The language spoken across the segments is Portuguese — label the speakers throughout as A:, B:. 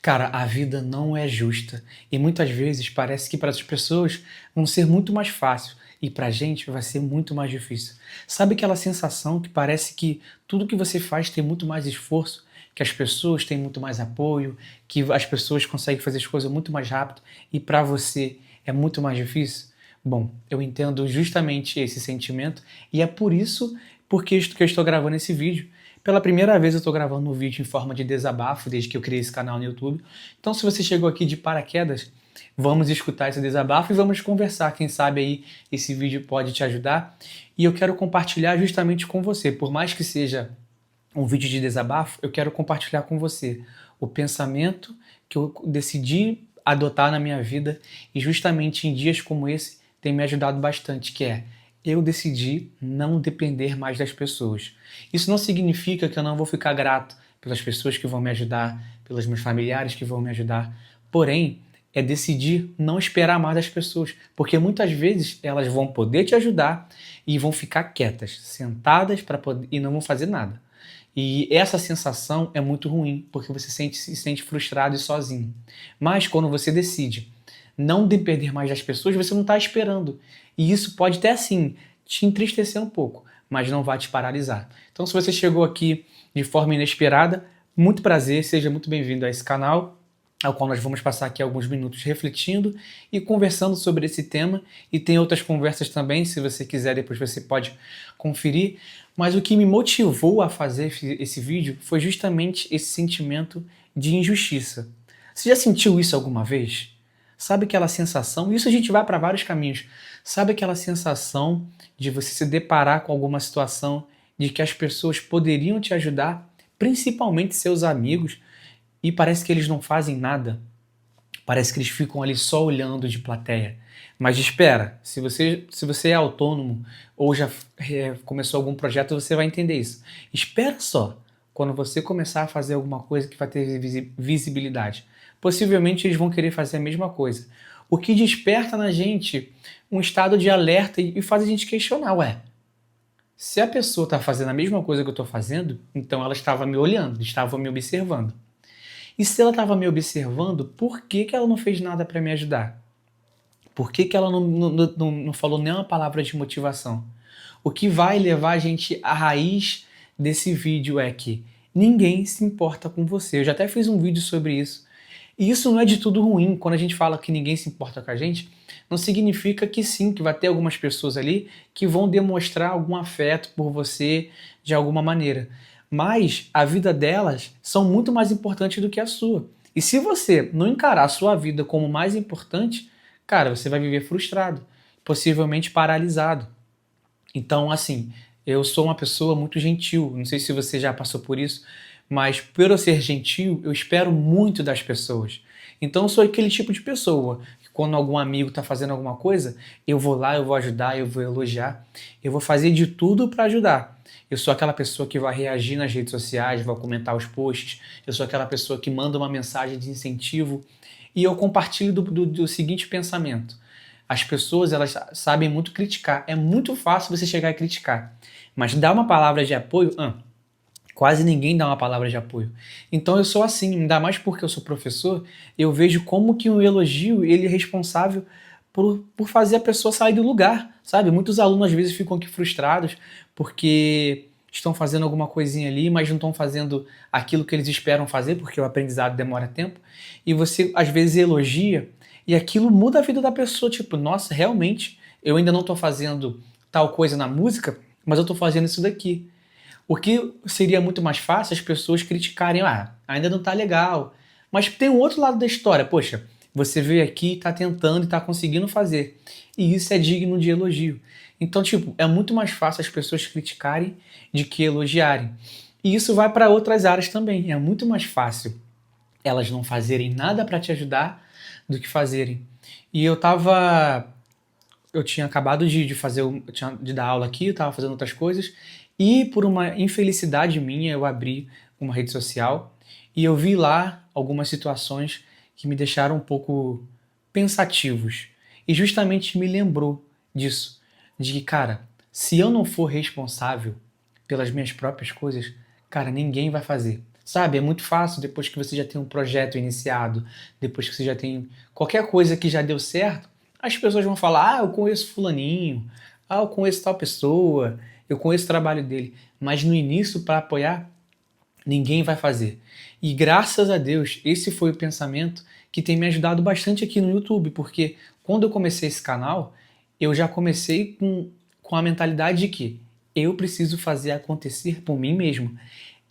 A: Cara, a vida não é justa e muitas vezes parece que para as pessoas vão ser muito mais fácil e para a gente vai ser muito mais difícil. Sabe aquela sensação que parece que tudo que você faz tem muito mais esforço, que as pessoas têm muito mais apoio, que as pessoas conseguem fazer as coisas muito mais rápido e para você é muito mais difícil? Bom, eu entendo justamente esse sentimento e é por isso que eu estou gravando esse vídeo. Pela primeira vez eu estou gravando um vídeo em forma de desabafo desde que eu criei esse canal no YouTube. Então, se você chegou aqui de paraquedas, vamos escutar esse desabafo e vamos conversar. Quem sabe aí esse vídeo pode te ajudar. E eu quero compartilhar justamente com você. Por mais que seja um vídeo de desabafo, eu quero compartilhar com você o pensamento que eu decidi adotar na minha vida e justamente em dias como esse tem me ajudado bastante, que é eu decidi não depender mais das pessoas. Isso não significa que eu não vou ficar grato pelas pessoas que vão me ajudar, pelos meus familiares que vão me ajudar, porém, é decidir não esperar mais das pessoas, porque muitas vezes elas vão poder te ajudar e vão ficar quietas, sentadas e não vão fazer nada. E essa sensação é muito ruim, porque você se sente frustrado e sozinho. Mas quando você decide não depender mais das pessoas, você não está esperando. E isso pode até, assim, te entristecer um pouco, mas não vai te paralisar. Então, se você chegou aqui de forma inesperada, muito prazer, seja muito bem-vindo a esse canal, ao qual nós vamos passar aqui alguns minutos refletindo e conversando sobre esse tema. E tem outras conversas também, se você quiser, depois você pode conferir. Mas o que me motivou a fazer esse vídeo foi justamente esse sentimento de injustiça. Você já sentiu isso alguma vez? Sabe aquela sensação? Isso a gente vai para vários caminhos. Sabe aquela sensação de você se deparar com alguma situação de que as pessoas poderiam te ajudar, principalmente seus amigos, e parece que eles não fazem nada? Parece que eles ficam ali só olhando de plateia. Mas espera, se você é autônomo ou já começou algum projeto, você vai entender isso. Espera só, quando você começar a fazer alguma coisa que vai ter visibilidade. Possivelmente eles vão querer fazer a mesma coisa. O que desperta na gente um estado de alerta e faz a gente questionar, ué, se a pessoa está fazendo a mesma coisa que eu estou fazendo, então ela estava me olhando, estava me observando. E se ela estava me observando, por que ela não fez nada para me ajudar? Por que ela não falou nenhuma palavra de motivação? O que vai levar a gente à raiz desse vídeo é que ninguém se importa com você. Eu já até fiz um vídeo sobre isso. E isso não é de tudo ruim. Quando a gente fala que ninguém se importa com a gente, não significa que sim, que vai ter algumas pessoas ali que vão demonstrar algum afeto por você de alguma maneira. Mas a vida delas são muito mais importantes do que a sua. E se você não encarar a sua vida como mais importante, cara, você vai viver frustrado, possivelmente paralisado. Então, assim, eu sou uma pessoa muito gentil. Não sei se você já passou por isso, mas por eu ser gentil, eu espero muito das pessoas. Então, eu sou aquele tipo de pessoa que quando algum amigo está fazendo alguma coisa, eu vou lá, eu vou ajudar, eu vou elogiar, eu vou fazer de tudo para ajudar. Eu sou aquela pessoa que vai reagir nas redes sociais, vai comentar os posts, eu sou aquela pessoa que manda uma mensagem de incentivo e eu compartilho do seguinte pensamento. As pessoas, elas sabem muito criticar. É muito fácil você chegar e criticar. Mas dar uma palavra de apoio, quase ninguém dá uma palavra de apoio. Então eu sou assim, ainda mais porque eu sou professor, eu vejo como que um elogio, ele é responsável por fazer a pessoa sair do lugar, sabe? Muitos alunos às vezes ficam aqui frustrados porque estão fazendo alguma coisinha ali, mas não estão fazendo aquilo que eles esperam fazer, porque o aprendizado demora tempo, e você às vezes elogia, e aquilo muda a vida da pessoa, tipo, nossa, realmente, eu ainda não estou fazendo tal coisa na música, mas eu estou fazendo isso daqui. O que seria muito mais fácil as pessoas criticarem, ainda não tá legal. Mas tem um outro lado da história, poxa, você veio aqui, tá tentando e tá conseguindo fazer. E isso é digno de elogio. Então, tipo, é muito mais fácil as pessoas criticarem de que elogiarem. E isso vai para outras áreas também. É muito mais fácil elas não fazerem nada para te ajudar do que fazerem. E eu tinha acabado de dar aula aqui, eu estava fazendo outras coisas, e por uma infelicidade minha, eu abri uma rede social e eu vi lá algumas situações que me deixaram um pouco pensativos. E justamente me lembrou disso, de que, cara, se eu não for responsável pelas minhas próprias coisas, cara, ninguém vai fazer. Sabe, é muito fácil depois que você já tem um projeto iniciado, depois que você já tem qualquer coisa que já deu certo, as pessoas vão falar: "Ah, eu conheço fulaninho. Ah, eu conheço tal pessoa. Eu conheço o trabalho dele". Mas no início, para apoiar, ninguém vai fazer. E graças a Deus, esse foi o pensamento que tem me ajudado bastante aqui no YouTube, porque quando eu comecei esse canal, eu já comecei com a mentalidade de que eu preciso fazer acontecer por mim mesmo.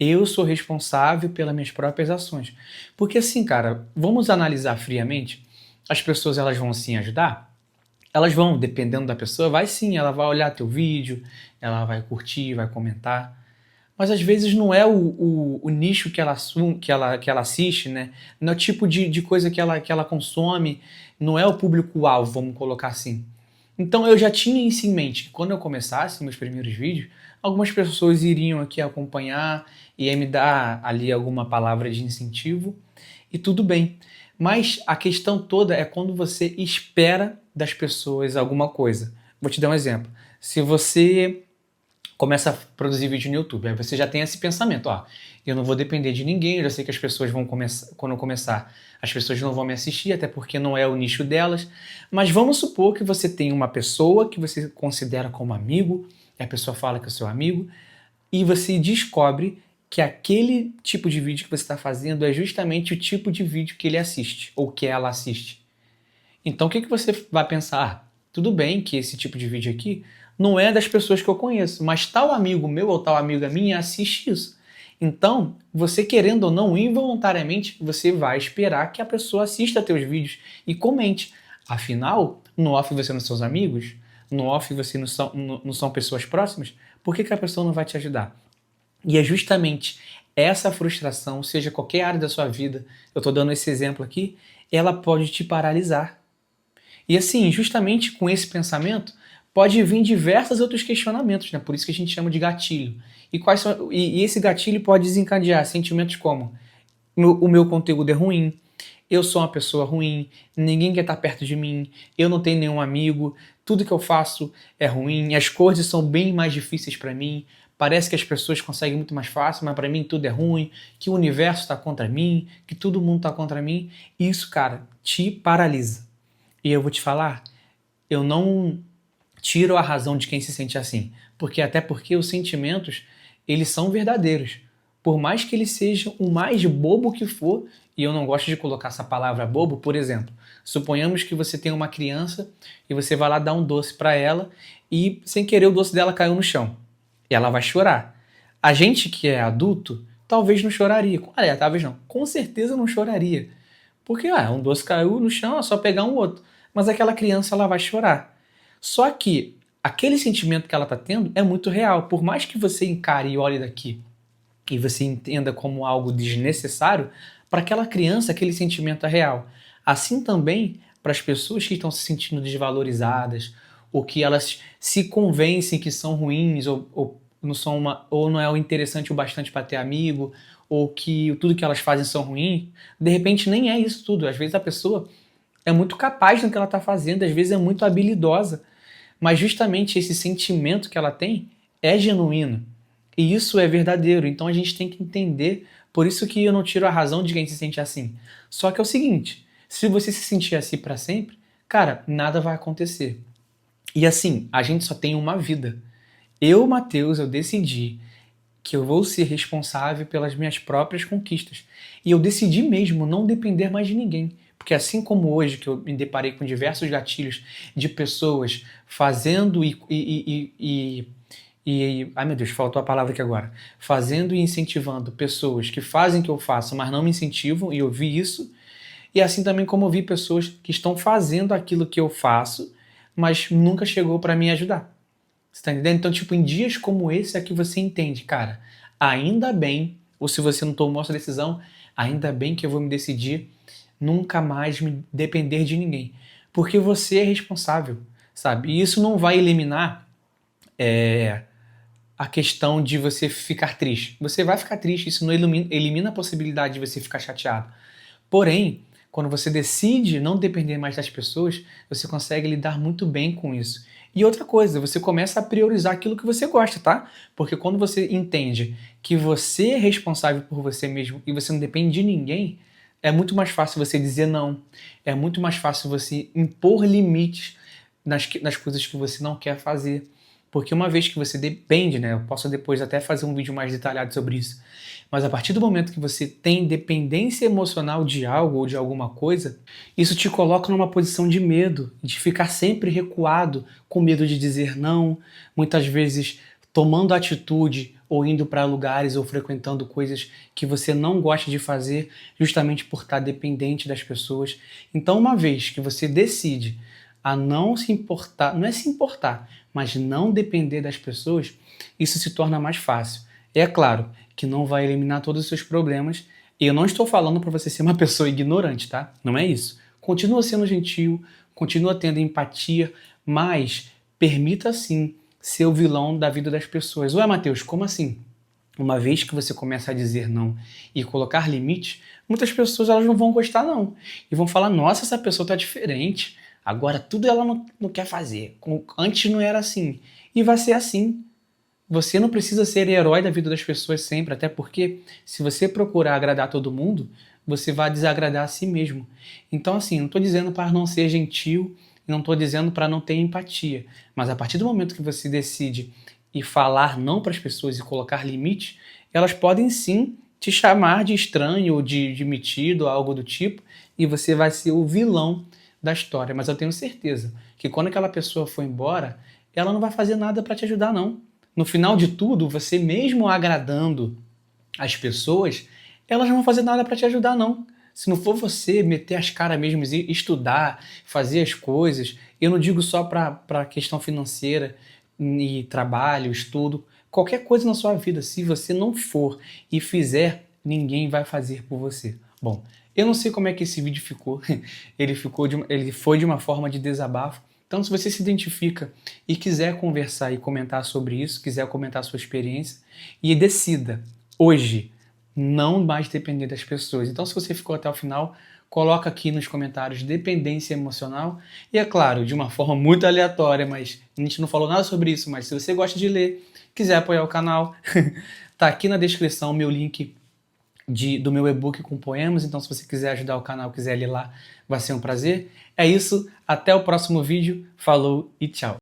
A: Eu sou responsável pelas minhas próprias ações. Porque assim, cara, vamos analisar friamente, as pessoas elas vão sim ajudar? Elas vão, dependendo da pessoa, vai sim, ela vai olhar teu vídeo, ela vai curtir, vai comentar, mas às vezes não é o nicho que ela assiste, né? Não é o tipo de coisa que ela consome, não é o público-alvo, vamos colocar assim. Então eu já tinha isso em mente, que quando eu começasse meus primeiros vídeos, algumas pessoas iriam aqui acompanhar, ia me dar ali alguma palavra de incentivo, e tudo bem. Mas a questão toda é quando você espera das pessoas alguma coisa. Vou te dar um exemplo. Se você começa a produzir vídeo no YouTube. Aí você já tem esse pensamento, ó, eu não vou depender de ninguém, eu já sei que as pessoas vão começar, quando eu começar, as pessoas não vão me assistir, até porque não é o nicho delas. Mas vamos supor que você tem uma pessoa que você considera como amigo, e a pessoa fala que é seu amigo, e você descobre que aquele tipo de vídeo que você está fazendo é justamente o tipo de vídeo que ele assiste, ou que ela assiste. Então o que você vai pensar? Ah, tudo bem que esse tipo de vídeo aqui não é das pessoas que eu conheço, mas tal amigo meu ou tal amiga minha assiste isso. Então, você querendo ou não, involuntariamente, você vai esperar que a pessoa assista teus vídeos e comente. Afinal, no off você não são seus amigos, no off você não são pessoas próximas, por que a pessoa não vai te ajudar? E é justamente essa frustração, seja qualquer área da sua vida, eu estou dando esse exemplo aqui, ela pode te paralisar. E assim, justamente com esse pensamento, pode vir diversos outros questionamentos, né? Por isso que a gente chama de gatilho. E esse gatilho pode desencadear sentimentos como: o meu conteúdo é ruim, eu sou uma pessoa ruim, ninguém quer estar perto de mim, eu não tenho nenhum amigo, tudo que eu faço é ruim, as coisas são bem mais difíceis para mim, parece que as pessoas conseguem muito mais fácil, mas para mim tudo é ruim, que o universo está contra mim, que todo mundo está contra mim. E isso, cara, te paralisa. E eu vou te falar, eu não tiro a razão de quem se sente assim, até porque os sentimentos, eles são verdadeiros. Por mais que eles sejam o mais bobo que for, e eu não gosto de colocar essa palavra bobo, por exemplo, suponhamos que você tem uma criança e você vai lá dar um doce para ela e sem querer o doce dela caiu no chão. E ela vai chorar. A gente que é adulto, talvez não choraria. Aliás, talvez não. Com certeza não choraria. Porque um doce caiu no chão, é só pegar um outro. Mas aquela criança ela vai chorar. Só que aquele sentimento que ela está tendo é muito real. Por mais que você encare e olhe daqui e você entenda como algo desnecessário, para aquela criança aquele sentimento é real. Assim também para as pessoas que estão se sentindo desvalorizadas, ou que elas se convencem que são ruins, ou não são ou não é o interessante o bastante para ter amigo, ou que tudo que elas fazem são ruins, de repente nem é isso tudo. Às vezes a pessoa é muito capaz no que ela está fazendo, às vezes é muito habilidosa, mas justamente esse sentimento que ela tem é genuíno. E isso é verdadeiro. Então a gente tem que entender. Por isso que eu não tiro a razão de quem se sente assim. Só que é o seguinte: se você se sentir assim para sempre, cara, nada vai acontecer. E assim, a gente só tem uma vida. Eu, Matheus, eu decidi que eu vou ser responsável pelas minhas próprias conquistas. E eu decidi mesmo não depender mais de ninguém. Porque assim como hoje, que eu me deparei com diversos gatilhos de pessoas fazendo ai meu Deus, faltou a palavra aqui agora. Fazendo e incentivando pessoas que fazem o que eu faço, mas não me incentivam, e eu vi isso. E assim também como eu vi pessoas que estão fazendo aquilo que eu faço, mas nunca chegou para me ajudar. Você tá entendendo? Então, tipo, em dias como esse é que você entende, cara, ainda bem, ou se você não tomou essa decisão, ainda bem que eu vou me decidir nunca mais me depender de ninguém. Porque você é responsável, sabe? E isso não vai eliminar a questão de você ficar triste. Você vai ficar triste, isso não elimina a possibilidade de você ficar chateado. Porém, Quando você decide não depender mais das pessoas, você consegue lidar muito bem com isso. E outra coisa, você começa a priorizar aquilo que você gosta, tá? Porque quando você entende que você é responsável por você mesmo e você não depende de ninguém, é muito mais fácil você dizer não. É muito mais fácil você impor limites nas coisas que você não quer fazer. Porque uma vez que você depende, né? Eu posso depois até fazer um vídeo mais detalhado sobre isso. Mas a partir do momento que você tem dependência emocional de algo ou de alguma coisa, isso te coloca numa posição de medo, de ficar sempre recuado, com medo de dizer não, muitas vezes tomando atitude ou indo para lugares ou frequentando coisas que você não gosta de fazer, justamente por estar dependente das pessoas. Então, uma vez que você decide a não se importar, não é se importar, mas não depender das pessoas, isso se torna mais fácil. É claro que não vai eliminar todos os seus problemas, e eu não estou falando para você ser uma pessoa ignorante, tá? Não é isso. Continua sendo gentil, continua tendo empatia, mas permita sim ser o vilão da vida das pessoas. Ué, Matheus, como assim? Uma vez que você começa a dizer não e colocar limites, muitas pessoas elas não vão gostar não. E vão falar, nossa, essa pessoa tá diferente. Agora tudo ela não quer fazer. Antes não era assim. E vai ser assim. Você não precisa ser herói da vida das pessoas sempre, até porque se você procurar agradar todo mundo, você vai desagradar a si mesmo. Então, assim, não estou dizendo para não ser gentil, não estou dizendo para não ter empatia, mas a partir do momento que você decide e falar não para as pessoas e colocar limites, elas podem sim te chamar de estranho ou de metido, algo do tipo, e você vai ser o vilão da história. Mas eu tenho certeza que quando aquela pessoa for embora, ela não vai fazer nada para te ajudar, não. No final de tudo, você mesmo agradando as pessoas, elas não vão fazer nada para te ajudar, não. Se não for você meter as caras mesmo e estudar, fazer as coisas, eu não digo só para questão financeira e trabalho, estudo, qualquer coisa na sua vida, se você não for e fizer, ninguém vai fazer por você. Bom, eu não sei como é que esse vídeo ficou. Ele foi de uma forma de desabafo. Então, se você se identifica e quiser conversar e comentar sobre isso, quiser comentar a sua experiência, e decida, hoje, não mais depender das pessoas. Então, se você ficou até o final, coloca aqui nos comentários dependência emocional. E é claro, de uma forma muito aleatória, mas a gente não falou nada sobre isso, mas se você gosta de ler, quiser apoiar o canal, tá aqui na descrição o meu link do meu e-book com poemas, então se você quiser ajudar o canal, quiser ler lá, vai ser um prazer. É isso, até o próximo vídeo, falou e tchau!